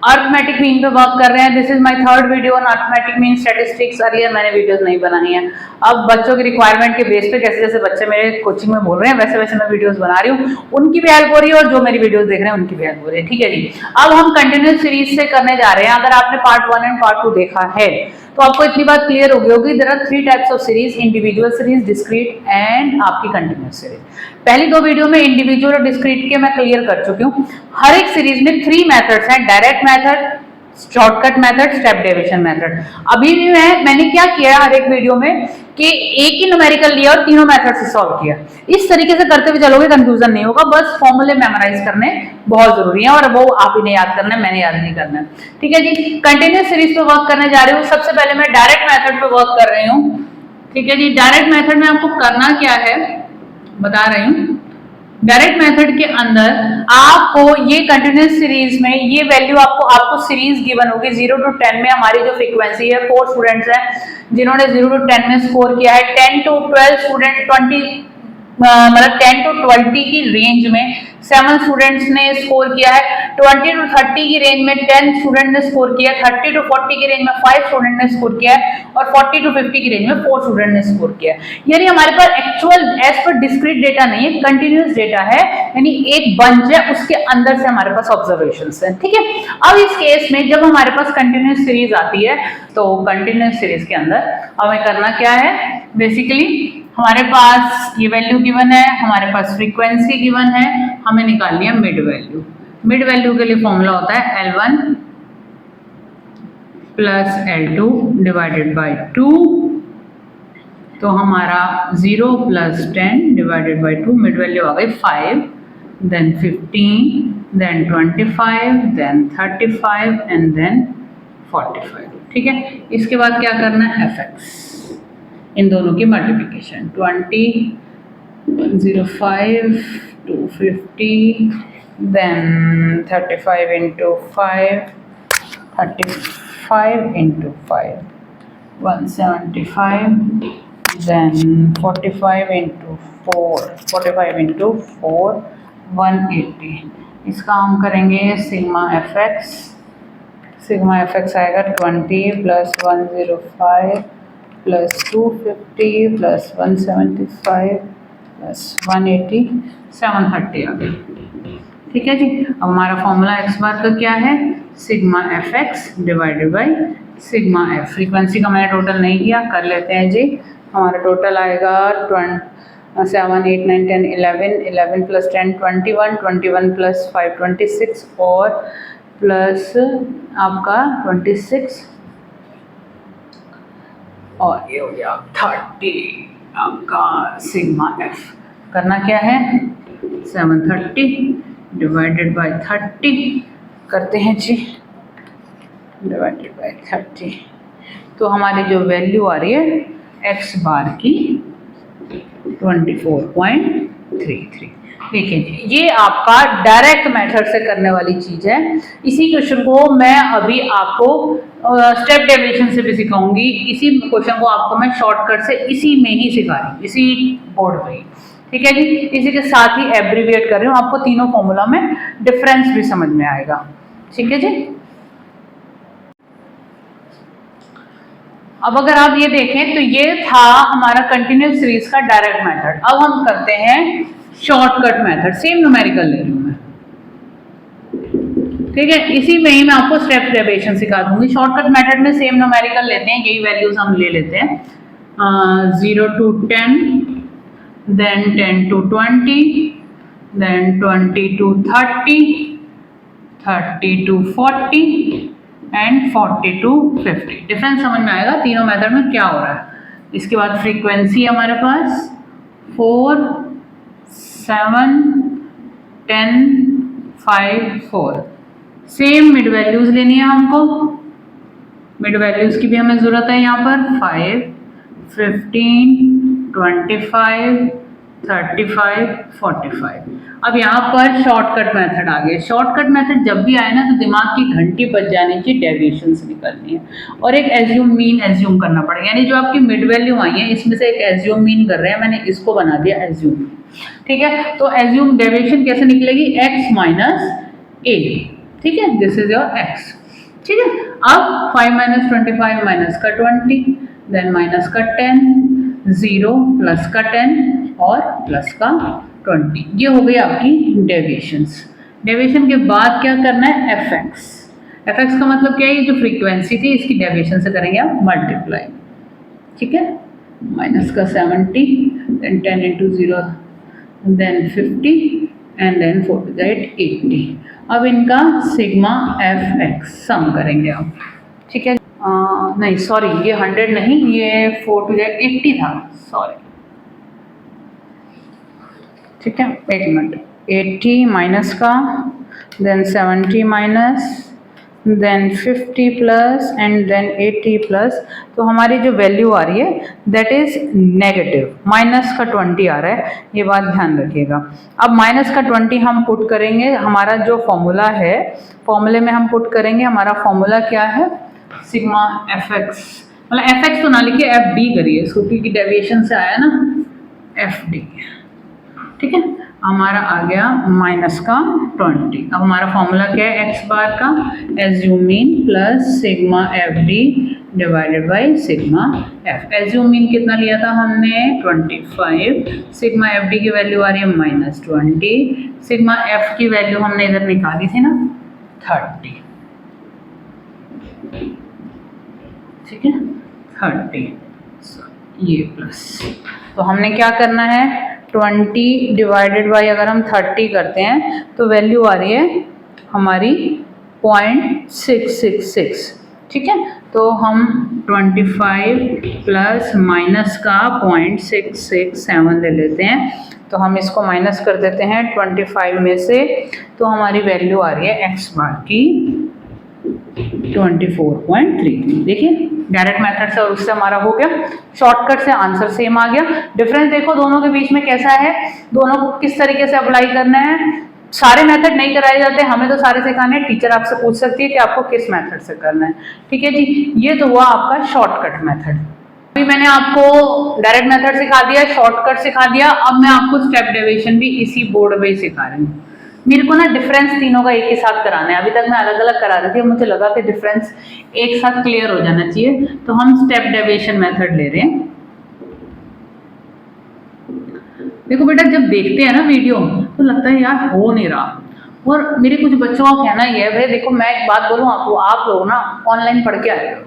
Arithmetic mean पे work कर रहे हैं। This is my third video on arithmetic mean statistics. Earlier मैंने वीडियोस नहीं बनाई हैं। अब बच्चों की रिक्वायरमेंट के बेस पे जैसे जैसे बच्चे मेरे कोचिंग में बोल रहे हैं वैसे वैसे मैं वीडियोस बना रही हूँ। उनकी भी हेल्प हो रही है और जो मेरी वीडियोस देख रहे हैं उनकी भी हेल्प हो रही है। ठीक है जी। अब हम कंटिन्यूस सीरीज से करने जा रहे हैं। अगर आपने पार्ट 1 एंड पार्ट 2 देखा है तो आपको इतनी बात क्लियर हो गई होगी। There are 3 types of series, individual series, discrete and आपकी कंटिन्यूस सीरीज। पहली 2 वीडियो में इंडिविजुअल और डिस्क्रीट के मैं क्लियर कर चुकी हूँ। हर एक सीरीज में 3 मेथड्स हैं, direct method, shortcut method, step deviation method. अभी भी मैंने क्या किया हर एक वीडियो में कि एक ही न्यूमेरिकल लिया और तीनों मेथड से सॉल्व किया। इस तरीके से करते हुए चलोगे कंफ्यूजन नहीं होगा। बस फॉर्मूले मेमोराइज करने बहुत जरूरी है और वो आप ही ने याद करना है, मैंने याद नहीं करना है। ठीक है जी। कंटिन्यूस सीरीज पे वर्क करने जा रही हूँ। सबसे पहले मैं डायरेक्ट मेथड पे वर्क कर रही हूँ। ठीक है जी। डायरेक्ट मेथड में आपको करना क्या है बता रही हूँ। डायरेक्ट मेथड के अंदर आपको ये कंटिन्यूस सीरीज में ये वैल्यू आपको सीरीज गिवन होगी। 0 to 10 में हमारी जो फ्रीक्वेंसी है, 4 स्टूडेंट्स हैं जिन्होंने 0 to 10 में स्कोर किया है। 10 to 12 स्टूडेंट 20 मतलब 10 to 20 की रेंज में 7 स्टूडेंट्स ने स्कोर किया है। 20 to 30 की रेंज में 10 स्टूडेंट ने स्कोर किया है। 30 to 40 की रेंज में 5 स्टूडेंट ने स्कोर किया है और 40 to 50 की रेंज में 4 स्टूडेंट ने स्कोर किया है। यानी हमारे पास एक्चुअल एज पर डिस्क्रीट डेटा नहीं है, कंटिन्यूस डेटा है। यानी एक बंच है उसके अंदर से हमारे पास ऑब्जर्वेशंस हैं। ठीक है। अब इस केस में जब हमारे पास कंटिन्यूस सीरीज आती है तो कंटिन्यूस सीरीज के अंदर हमें करना क्या है, बेसिकली हमारे पास ये वैल्यू गिवन है, हमारे पास फ्रीक्वेंसी गिवन है, हमें निकालनी है मिड वैल्यू। मिड वैल्यू के लिए फॉर्मूला होता है L1 plus L2 divided by 2। तो हमारा 0 plus 10 divided by 2, mid value आ गई 5, then 15, then 25, then 35 and then 45। ठीक है। इसके बाद क्या करना है, fx इन दोनों की multiplication 20, 105, 250, then 35 into 5, 35 into 5, 175, then 45 into 4, 45 into 4, 180। इसका हम करेंगे सिग्मा fx। सिग्मा fx आएगा 20 प्लस 105 प्लस 250 प्लस 175 प्लस 180, 730 आ गई। ठीक है जी। अब हमारा फॉर्मूला x बार का क्या है, sigma fx divided by sigma f। Frequency का मैंने टोटल नहीं किया, कर लेते हैं जी। हमारा टोटल आएगा 7, 8, 9, 10, 11, 11 प्लस 10 21, 21 प्लस 5 26 और प्लस आपका 26 और ये हो गया 30 आपका सिग्मा f। करना क्या है, 730 डिवाइडेड बाय 30 करते हैं जी, डिवाइडेड बाय 30। तो हमारी जो वैल्यू आ रही है x बार की 24.33। देखिए जी, ये आपका डायरेक्ट मेथड से करने वाली चीज है। इसी क्वेश्चन को मैं अभी आपको स्टेप डेविएशन से भी सिखाऊंगी। इसी क्वेश्चन को आपको मैं शॉर्टकट से इसी में ही सिखा रही हूँ, इसी बोर्ड पे ही। ठीक है जी। इसी के साथ ही एब्रीविएट कर रही हूँ, आपको तीनों फॉर्मूला में डिफरेंस भी समझ में आएगा। ठीक है जी। अब अगर आप ये देखें तो ये था हमारा कंटिन्यूस सीरीज का डायरेक्ट मेथड। अब हम करते हैं शॉर्टकट मेथड, सेम न्यूमेरिकल ले रही हूँ मैं। ठीक है। इसी में ही मैं आपको स्टेप डेविएशन सिखा दूंगी। शॉर्टकट मेथड में सेम न्यूमेरिकल लेते हैं, यही वैल्यूज हम ले लेते हैं। 0 to 10, then 10 to 20, then 20 to 30, 30 to 40 and 40 to 50। Difference समझ में आएगा तीनों मेथड में क्या हो रहा है। इसके बाद फ्रीक्वेंसी हमारे पास 4, 7, 10, 5, 4। सेम मिड वैल्यूज लेनी है हमको। मिड वैल्यूज की भी हमें जरूरत है यहाँ पर 5, 15, 25, 35, 45। अब यहाँ पर शॉर्टकट मेथड आ गया। शॉर्टकट मेथड जब भी आए ना तो दिमाग की घंटी बज जानी चाहिए, डेविएशन से निकलनी है और एक एज्यूम मीन एज्यूम करना पड़ेगा। यानी जो आपकी मिड वैल्यू आई है इसमें से एक एज्यूम मीन कर रहे हैं, मैंने इसको बना दिया एज्यूम। ठीक है। तो एज्यूम डेविएशन कैसे निकलेगी, x माइनस ए। ठीक है, दिस इज योर x। ठीक है, अब 5 माइनस 25 माइनस का 20, देन माइनस का 10, 0 प्लस का 10 और प्लस का 20। ये हो गई आपकी डेविएशंस। डेविएशन के बाद क्या करना है, fx। fx का मतलब क्या है, ये जो फ्रीक्वेंसी थी इसकी डेविएशन से करेंगे आप मल्टीप्लाई। ठीक है, माइनस का 70, then 10 into 0, then 50 and then 4 to the 80। अब इनका सिग्मा fx सम करेंगे आप। ठीक है, नहीं सॉरी, ये 100 नहीं, ये 4 टू द 80 था, सॉरी। ठीक है, एक मिनट, 80 माइनस का, then 70 minus, then 50 plus and then 80 plus. तो हमारी जो वैल्यू आ रही है दैट इज नेगेटिव, माइनस का 20 आ रहा है, ये बात ध्यान रखिएगा। अब माइनस का 20 हम पुट करेंगे, हमारा जो फॉर्मूला है, फॉर्मूले में हम पुट करेंगे, हमारा फॉर्मूला क्या है, सिग्मा fx, मतलब fx तो ना लिखिए, fd करिए इसको, क्योंकि डेविएशन से आया ना, fd। ठीक है, हमारा आ गया माइनस का 20। अब हमारा फॉर्मूला क्या है x बार का, assumed mean plus sigma fd divided by sigma f। Assumed mean कितना लिया था हमने, 25, सिग्मा fd की वैल्यू आ रही है -20, सिग्मा f की वैल्यू हमने इधर निकाली थी ना 30। ठीक है, 30, ये प्लस, तो हमने क्या करना है, 20 डिवाइडेड बाई अगर हम 30 करते हैं तो वैल्यू आ रही है हमारी 0.666। ठीक है, तो हम 25 प्लस माइनस का 0.667 ले लेते हैं, तो हम इसको माइनस कर देते हैं 25 में से, तो हमारी वैल्यू आ रही है x बार की 24.33। देखिए, डायरेक्ट मेथड से और उससे हमारा हो गया, शॉर्टकट से आंसर सेम आ गया। डिफरेंस देखो दोनों के बीच में कैसा है, दोनों को किस तरीके से अप्लाई करना है। सारे मेथड नहीं कराए जाते, हमें तो सारे सिखाने हैं, टीचर आपसे पूछ सकती है कि आपको किस मेथड से करना है। ठीक है जी, ये तो हुआ आपका शॉर्टकट मेथड। अभी मैंने आपको डायरेक्ट मेथड सिखा दिया, शॉर्टकट सिखा दिया, अब मैं आपको स्टेप डेविएशन भी इसी बोर्ड पे सिखा रही हूँ। मेरे को ना डिफरेंस तीनों का एक ही साथ कराना है, अभी तक मैं अलग अलग करा रही थी, मुझे लगा कि डिफरेंस एक साथ क्लियर हो जाना चाहिए, तो हम स्टेप डेविएशन मेथड ले रहे हैं। देखो बेटा, जब देखते हैं ना वीडियो तो लगता है यार हो नहीं रहा, और मेरे कुछ बच्चों का कहना ही है, भाई देखो मैं एक बात बोलूँ आपको, आप लोग ना ऑनलाइन पढ़ के आए हो,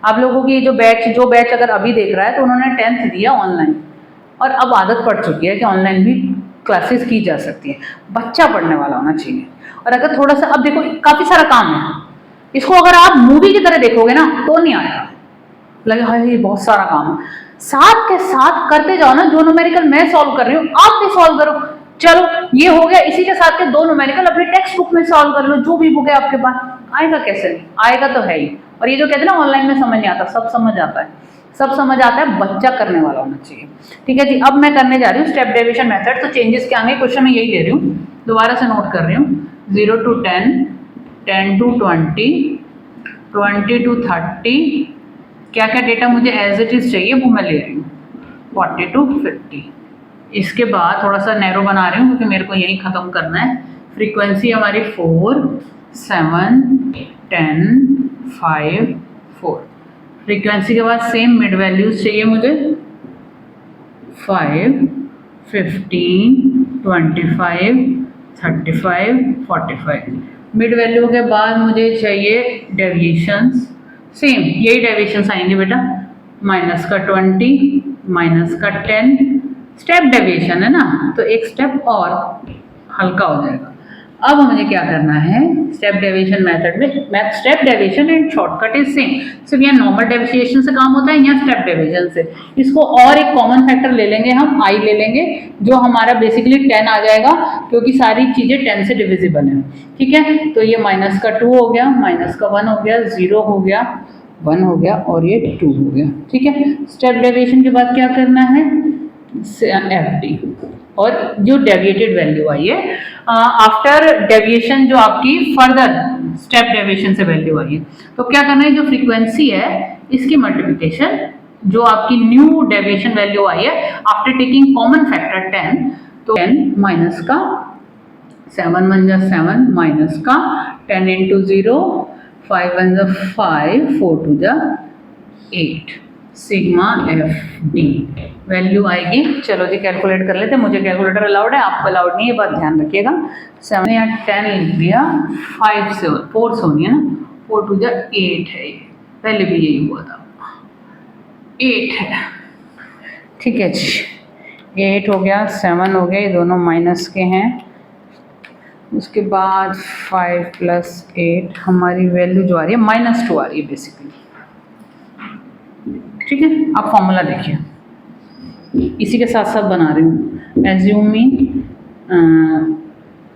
आप लोगों की जो बैच अगर अभी देख रहा है तो उन्होंने 10th दिया ऑनलाइन, और अब आदत पड़ चुकी है कि ऑनलाइन भी क्लासेस की जा सकती है। बच्चा पढ़ने वाला होना चाहिए, और अगर थोड़ा सा, अब देखो काफ़ी सारा काम है, इसको अगर आप मूवी की तरह देखोगे ना तो नहीं आएगा, लगे हाँ ये बहुत सारा काम है, साथ के साथ करते जाओ ना। जो न्यूमेरिकल मैं सॉल्व कर रही हूँ आप भी सॉल्व करो, चलो ये हो गया, इसी के साथ के 2 न्यूमेरिकल अपनी टेक्स्ट बुक में सॉल्व कर लो, जो भी बुक है आपके पास। आएगा कैसे नहीं, आएगा तो है ही। और ये जो कहते हैं ना ऑनलाइन में समझ नहीं आता, सब समझ आता है, सब समझ आता है, बच्चा करने वाला होना चाहिए। ठीक है जी, अब मैं करने जा रही हूँ स्टेप डेविएशन मेथड। तो चेंजेस क्या आएंगे, क्वेश्चन में यही ले रही हूँ, दोबारा से नोट कर रही हूँ, 0 to 10, 10 to 20, 20 to 30, क्या क्या डेटा मुझे एज इट इज चाहिए वो मैं ले रही हूँ, 40 to 50। इसके बाद थोड़ा सा नैरो बना रही हूँ क्योंकि मेरे को यही ख़त्म करना है। फ्रीक्वेंसी हमारी 4, 7, 10, 5, 4। फ्रीक्वेंसी के बाद सेम मिड वैल्यूज चाहिए मुझे, 5, 15, 25, 35, 45। मिड वैल्यू के बाद मुझे चाहिए डेविएशंस, सेम यही डेविएशंस आएंगे बेटा, माइनस का 20, माइनस का 10। स्टेप डेविएशन है ना, तो एक स्टेप और हल्का हो जाएगा। अब मुझे क्या करना है, स्टेप डेविएशन मेथड में step deviation and shortcut is same, सिर्फ यहाँ नॉर्मल डेविएशन से काम होता है, यहाँ स्टेप डेविएशन से। इसको और एक कॉमन फैक्टर ले लेंगे हम, आई ले लेंगे, जो हमारा बेसिकली 10 आ जाएगा, क्योंकि सारी चीज़ें 10 से डिविजिबल हैं। ठीक है, तो ये माइनस का 2 हो गया, माइनस का 1 हो गया, 0 हो गया, 1 हो गया, और ये 2 हो गया। ठीक है, स्टेप डेविएशन के बाद क्या करना है, FD, और जो डेविएटेड वैल्यू आई है आफ्टर डेविएशन, जो आपकी फर्दर स्टेप डेविएशन से वैल्यू आई है, तो क्या करना है, जो फ्रीक्वेंसी है इसकी मल्टीप्लिकेशन, जो आपकी न्यू डेविएशन वैल्यू आई है आफ्टर टेकिंग कॉमन फैक्टर 10, तो 10 माइनस का 7 1 जा 7, माइनस का 10 into 0, 5 1 5, 4 2 8, sigma F D value आएगी। चलो जी कैलकुलेट कर लेते हैं। मुझे कैलकुलेटर अलाउड है, आपको अलाउड नहीं है, बात ध्यान रखिएगा। 7 या 10 लिख दिया, 5 से 4 से होनी है ना, 4 2 8 है, ये पहले भी यही हुआ था, 8 है। ठीक है जी, 8 हो गया, 7 हो गया, ये दोनों माइनस के हैं। उसके बाद 5 प्लस 8 हमारी वैल्यू जो आ रही है -2 आ रही है बेसिकली। ठीक है, अब फॉर्मूला देखिए, इसी के साथ साथ बना रही हूँ। Assuming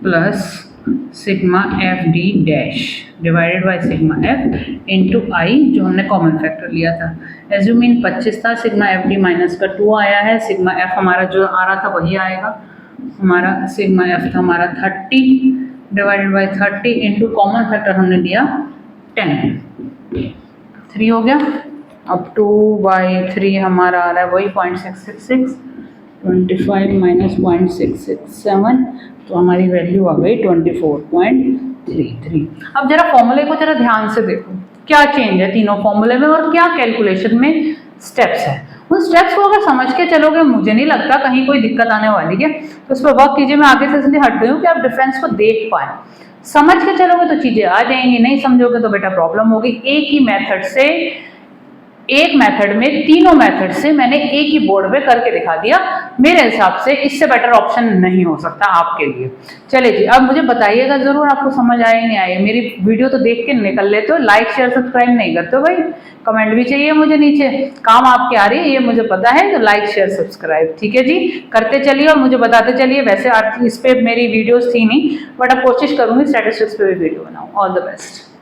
plus sigma F D dash divided by sigma F into I, जो हमने कॉमन फैक्टर लिया था। एज्यूमिंग 25 था, सिग्मा एफ डी माइनस का 2 आया है, सिग्मा एफ हमारा जो आ रहा था वही आएगा। हमारा सिग्मा एफ था हमारा 30 divided by 30 into common factor हमने लिया 10, 3 हो गया। अब 2/3 हमारा आ रहा है वही 0.666, 25 माइनस 0.667, तो हमारी वैल्यू आ गई 24.33। अब जरा फॉर्मूले को जरा ध्यान से देखो, क्या चेंज है तीनों फॉर्मूले में और क्या कैलकुलेशन में स्टेप्स है। उन स्टेप्स को अगर समझ के चलोगे, मुझे नहीं लगता कहीं कोई दिक्कत आने वाली है। तो उस पर वर्क कीजिए। मैं आगे से इसलिए हट गई हूँ कि आप डिफरेंस को देख पाए। समझ के चलोगे तो चीजें आ जाएंगी, नहीं समझोगे तो बेटा प्रॉब्लम होगी। एक ही मेथड से, एक मेथड में तीनों मेथड से मैंने एक ही बोर्ड पे करके दिखा दिया। मेरे हिसाब से इससे बेटर ऑप्शन नहीं हो सकता आपके लिए। चलिए जी, अब मुझे बताइएगा जरूर आपको समझ आए नहीं आए। मेरी वीडियो तो देख के निकल लेते हो, लाइक शेयर सब्सक्राइब नहीं करते हो भाई। कमेंट भी चाहिए मुझे नीचे, काम आपके आ रही है ये मुझे पता है, तो लाइक शेयर सब्सक्राइब ठीक है जी करते चलिए और मुझे बताते चलिए। वैसे इस पे मेरी वीडियोस थी नहीं, बट अब कोशिश करूंगी स्टैटिस्टिक्स पे भी वीडियो बनाऊं। All the best.